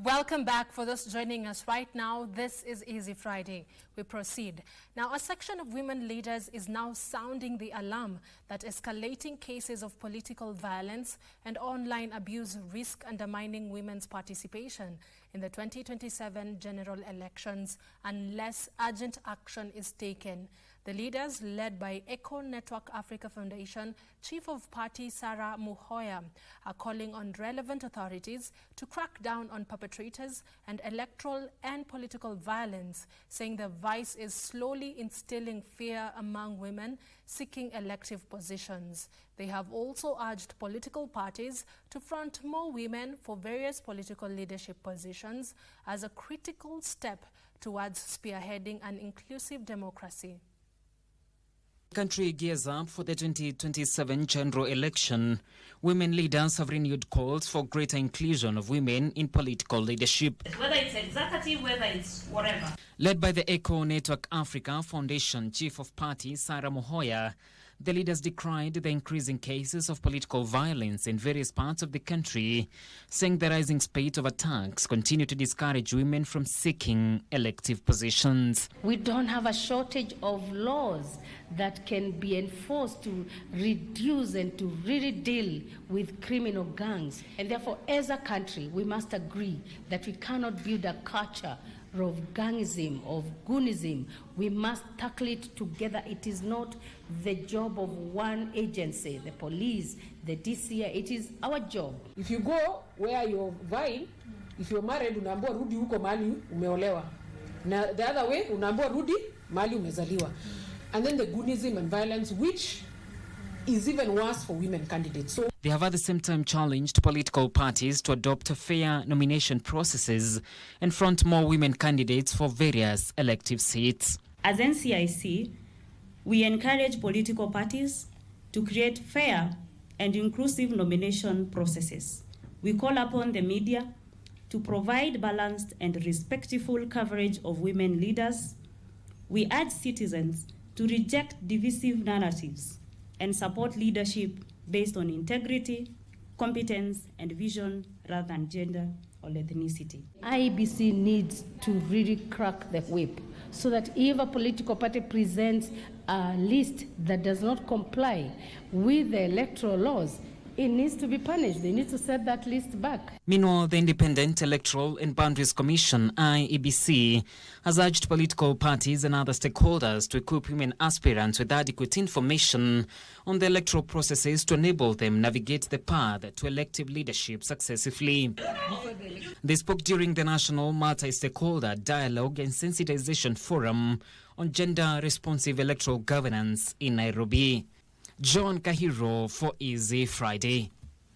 Welcome back. For those joining us right now, this is Easy Friday. We proceed. Now, a section of women leaders is now sounding the alarm that escalating cases of political violence and online abuse risk undermining women's participation in the 2027 general elections unless urgent action is taken. The leaders, led by Echo Network Africa Foundation Chief of Party Sarah Muhoya, are calling on relevant authorities to crack down on perpetrators and electoral and political violence, saying the vice is slowly instilling fear among women seeking elective positions. They have also urged political parties to front more women for various political leadership positions as a critical step towards spearheading an inclusive democracy. The country gears up for the 2027 general election. Women leaders have renewed calls for greater inclusion of women in political leadership. Whether it's executive, whether it's whatever. Led by the Echo Network Africa Foundation Chief of Party Sarah Muhoya, the leaders decried the increasing cases of political violence in various parts of the country, saying the rising spate of attacks continue to discourage women from seeking elective positions. We don't have a shortage of laws that can be enforced to reduce and to really deal with criminal gangs. And therefore, as a country, we must agree that we cannot build a culture of gangism, of goonism. We must tackle it together. It is not the job of one agency, the police, the DCI. It is our job. If you go where you're vying, if you're married, unaambiwa rudi huko mahali umeolewa. Na the other way, unaambiwa rudi mahali umezaliwa. And then the goonism and violence, which is even worse for women candidates. So they have at the same time challenged political parties to adopt fair nomination processes and front more women candidates for various elective seats. As NCIC, we encourage political parties to create fair and inclusive nomination processes. We call upon the media to provide balanced and respectful coverage of women leaders. We urge citizens to reject divisive narratives and support leadership based on integrity, competence, and vision rather than gender or ethnicity. IEBC needs to really crack the whip so that if a political party presents a list that does not comply with the electoral laws, it needs to be punished. They need to set that list back. Meanwhile, the Independent Electoral and Boundaries Commission, IEBC, has urged political parties and other stakeholders to equip women aspirants with adequate information on the electoral processes to enable them navigate the path to elective leadership successfully. They spoke during the National Multi-Stakeholder Dialogue and Sensitization Forum on Gender-Responsive Electoral Governance in Nairobi. John Kahiro for Easy Friday.